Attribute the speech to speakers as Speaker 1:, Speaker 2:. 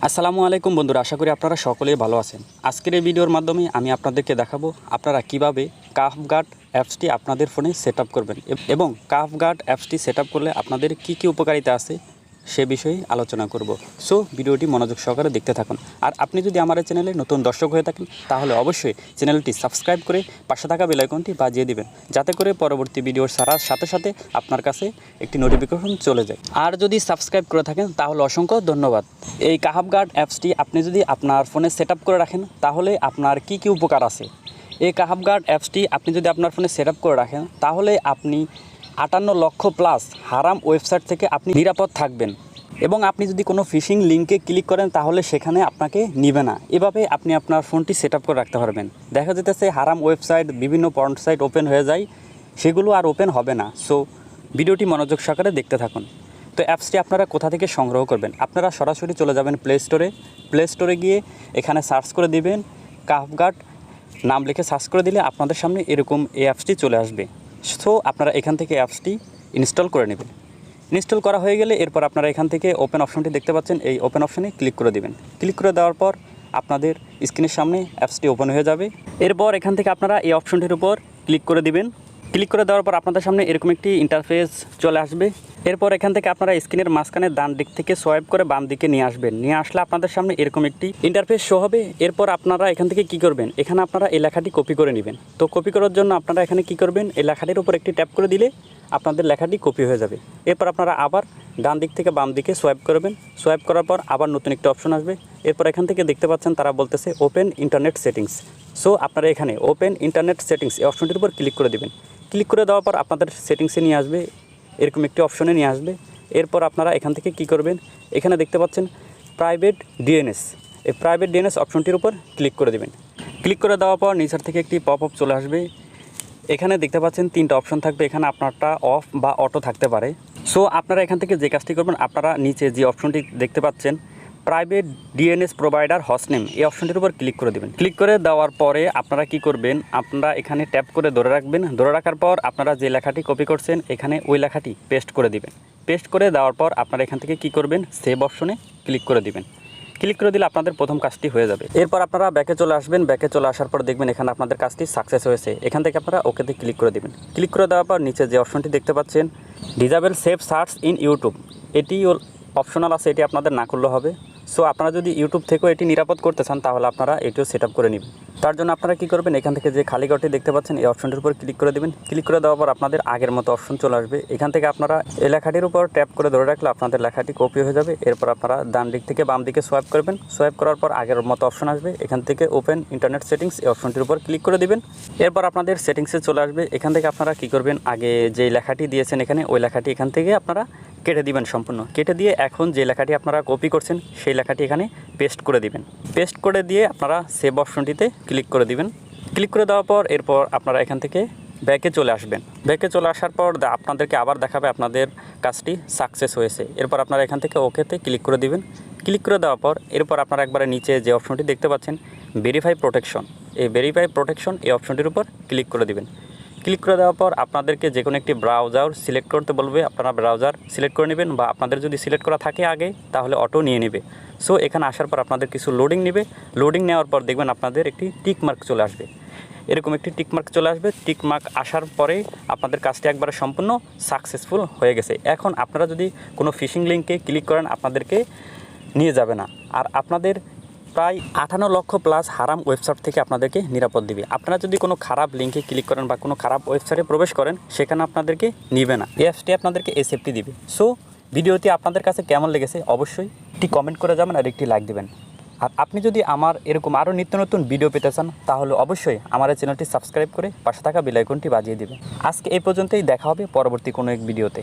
Speaker 1: আসসালামু আলাইকুম বন্ধুরা, আশা করি আপনারা সকলেই ভালো আছেন। আজকের এই ভিডিওর মাধ্যমে আমি আপনাদেরকে দেখাবো আপনারা কিভাবে কাফগার্ড অ্যাপসটি আপনাদের ফোনে সেট আপ করবেন এবং কাফগার্ড অ্যাপসটি সেট আপ করলে আপনাদের কি কি উপকারিতা আছে সে বিষয়ে আলোচনা করব। সো ভিডিওটি মনোযোগ সহকারে দেখতে থাকুন। আর আপনি যদি আমার এই চ্যানেলে নতুন দর্শক হয়ে থাকেন তাহলে অবশ্যই চ্যানেলটি সাবস্ক্রাইব করে পাশে থাকা বেল আইকনটি বাজিয়ে দিবেন, যাতে করে পরবর্তী ভিডিও ছাড়ার সাথে সাথে আপনার কাছে একটি নোটিফিকেশন চলে যায়। আর যদি সাবস্ক্রাইব করে থাকেন তাহলে অসংখ্য ধন্যবাদ। এই কাফগার্ড অ্যাপসটি আপনি যদি আপনার ফোনে সেট আপ করে রাখেন তাহলে আপনার কি কি উপকার আছে। এই কাফগার্ড অ্যাপসটি আপনি যদি আপনার ফোনে সেট আপ করে রাখেন তাহলে আপনি 58 লক্ষ প্লাস হারাম ওয়েবসাইট থেকে আপনি নিরাপদ থাকবেন। এবং আপনি যদি কোনো ফিশিং লিঙ্কে ক্লিক করেন তাহলে সেখানে আপনাকে নিবে না। এভাবে আপনি আপনার ফোনটি সেট আপ করে রাখতে পারবেন। দেখা যেতেছে হারাম ওয়েবসাইট, বিভিন্ন পর্ন সাইট ওপেন হয়ে যায়, সেগুলো আর ওপেন হবে না। সো ভিডিওটি মনোযোগ সহকারে দেখতে থাকুন। তো অ্যাপসটি আপনারা কোথা থেকে সংগ্রহ করবেন? আপনারা সরাসরি চলে যাবেন প্লে স্টোরে গিয়ে এখানে সার্চ করে দিবেন কাফগার্ড, নাম লিখে সার্চ করে দিলে আপনাদের সামনে এরকম এই অ্যাপসটি চলে আসবে। সো আপনারা এখান থেকে অ্যাপসটি ইনস্টল করে নেবেন। ইনস্টল করা হয়ে গেলে এরপর আপনারা এখান থেকে ওপেন অপশনটি দেখতে পাচ্ছেন, এই ওপেন অপশনে ক্লিক করে দিবেন। ক্লিক করে দেওয়ার পর আপনাদের স্ক্রিনের সামনে অ্যাপসটি ওপেন হয়ে যাবে। এরপর এখান থেকে আপনারা এই অপশনটির উপর ক্লিক করে দিবেন। ক্লিক করে দেওয়ার পর আপনাদের সামনে এরকম একটি ইন্টারফেস চলে আসবে। এরপর এখান থেকে আপনারা স্ক্রিনের মাঝখানে ডান দিক থেকে সোয়াইপ করে বাম দিকে নিয়ে আসবেন। নিয়ে আসলে আপনাদের সামনে এরকম একটি ইন্টারফেস শো হবে। এরপর আপনারা এখান থেকে কি করবেন, এখানে আপনারা এই লেখাটি কপি করে নেবেন। তো কপি করার জন্য আপনারা এখানে কি করবেন, এই লেখাটির উপর একটি ট্যাপ করে দিলে আপনাদের লেখাটি কপি হয়ে যাবে। এরপর আপনারা আবার ডান দিক থেকে বাম দিকে সোয়াইপ করবেন। সোয়াইপ করার পর আবার নতুন একটি অপশন আসবে। এরপর এখান থেকে দেখতে পাচ্ছেন তারা বলতেছে ওপেন ইন্টারনেট সেটিংস। সো আপনারা এখানে ওপেন ইন্টারনেট সেটিংস এই অপশনটির উপর ক্লিক করে দেবেন। ক্লিক করে দেওয়ার পর আপনাদের সেটিংসে নিয়ে আসবে, এরকম একটি অপশনে নিয়ে আসবে। এরপর আপনারা এখান থেকে কি করবেন, এখানে দেখতে পাচ্ছেন প্রাইভেট ডিএনএস, এই প্রাইভেট ডিএনএস অপশনটির উপর ক্লিক করে দেবেন। ক্লিক করে দেওয়ার পর নিচের থেকে একটি পপ আপ চলে আসবে। এখানে দেখতে পাচ্ছেন তিনটা অপশন থাকবে, এখানে আপনারটা অফ বা অটো থাকতে পারে। সো আপনারা এখান থেকে যে কাজটি করবেন, আপনারা নিচে যে অপশনটি দেখতে পাচ্ছেন প্রাইভেট ডিএনএস প্রোভাইডার হোস্টনেম, এই অপশনটির উপর ক্লিক করে দেবেন। ক্লিক করে দেওয়ার পরে আপনারা কি করবেন, আপনারা এখানে ট্যাপ করে ধরে রাখবেন। ধরে রাখার পর আপনারা যে লেখাটি কপি করছেন এখানে ওই লেখাটি পেস্ট করে দিবেন। পেস্ট করে দেওয়ার পর আপনারা এখান থেকে কি করবেন, সেভ অপশনে ক্লিক করে দিবেন। ক্লিক করে দিলে আপনাদের প্রথম কাজটি হয়ে যাবে। এরপর আপনারা ব্যাকে চলে আসবেন। ব্যাকে চলে আসার পর দেখবেন এখানে আপনাদের কাজটি সাকসেস হয়েছে। এখান থেকে আপনারা ওকেতে ক্লিক করে দেবেন। ক্লিক করে দেওয়ার পর নিচে যে অপশনটি দেখতে পাচ্ছেন disable save search in YouTube, এটি অপশনাল আছে, এটি আপনাদের না করলে হবে। সো আপনারা যদি ইউটিউব থেকেও এটি নিরাপদ করতে চান তাহলে আপনারা এটিও সেট আপ করে নেবেন। তার জন্য আপনারা কী করবেন, এখান থেকে যে খালি ঘরটি দেখতে পাচ্ছেন এই অপশনটির উপর ক্লিক করে দেবেন। ক্লিক করে দেওয়ার পর আপনাদের আগের মতো অপশন চলে আসবে। এখান থেকে আপনারা এই লেখাটির উপর ট্যাপ করে ধরে রাখলে আপনাদের লেখাটি কপি হয়ে যাবে। এরপর আপনারা ডান দিক থেকে বাম দিকে সোয়াইপ করবেন। সোয়াইপ করার পর আগের মতো অপশন আসবে। এখান থেকে ওপেন ইন্টারনেট সেটিংস এই অপশনটির উপর ক্লিক করে দেবেন। এরপর আপনাদের সেটিংসে চলে আসবে। এখান থেকে আপনারা কী করবেন, আগে যে লেখাটি দিয়েছেন এখানে ওই লেখাটি এখান থেকে আপনারা কেটে দিবেন, সম্পূর্ণ কেটে দিয়ে এখন যে লেখাটি আপনারা কপি করছেন সেই লেখাটি এখানে পেস্ট করে দিবেন। পেস্ট করে দিয়ে আপনারা সেভ অপশনটিতে ক্লিক করে দিবেন। ক্লিক করে দেওয়ার পর এরপর আপনারা এখান থেকে ব্যাকে চলে আসবেন। ব্যাকে চলে আসার পর আপনাদেরকে আবার দেখাবে আপনাদের কাজটি সাকসেস হয়েছে। এরপর আপনারা এখান থেকে ওকেতে ক্লিক করে দিবেন। ক্লিক করে দেওয়ার পর এরপর আপনারা একবারে নিচে যে অপশনটি দেখতে পাচ্ছেন ভেরিফাই প্রোটেকশন, এই ভেরিফাই প্রোটেকশন এই অপশনটির উপর ক্লিক করে দিবেন। ক্লিক করে দেওয়ার পর আপনাদেরকে যে কোনো একটি ব্রাউজার সিলেক্ট করতে বলবে, আপনারা ব্রাউজার সিলেক্ট করে নেবেন, বা আপনাদের যদি সিলেক্ট করা থাকে আগে তাহলে অটো নিয়ে নেবে। সো এখানে আসার পর আপনাদের কিছু লোডিং নেবে। লোডিং নেওয়ার পর দেখবেন আপনাদের একটি টিক মার্ক চলে আসবে, এরকম একটি টিক মার্ক চলে আসবে। টিক মার্ক আসার পরে আপনাদের কাজটি একবারে সম্পূর্ণ সাকসেসফুল হয়ে গেছে। এখন আপনারা যদি কোনো ফিশিং লিঙ্কে ক্লিক করেন আপনাদেরকে নিয়ে যাবে না, আর আপনাদের প্রায় 58 লক্ষ প্লাস হারাম ওয়েবসাইট থেকে আপনাদেরকে নিরাপদ দিবে। আপনারা যদি কোনো খারাপ লিঙ্কে ক্লিক করেন বা কোনো খারাপ ওয়েবসাইটে প্রবেশ করেন সেখানে আপনাদেরকে নিবে না, এই অ্যাপসটি আপনাদেরকে এই সেফটি দিবে। সো ভিডিওটি আপনাদের কাছে কেমন লেগেছে অবশ্যই একটি কমেন্ট করে যাবেন আর একটি লাইক দেবেন। আর আপনি যদি আমার এরকম আরও নিত্য নতুন ভিডিও পেতে চান তাহলে অবশ্যই আমার এই চ্যানেলটি সাবস্ক্রাইব করে পাশে থাকা বেল আইকনটি বাজিয়ে দেবেন। আজকে এই পর্যন্তই, দেখা হবে পরবর্তী কোনো এক ভিডিওতে।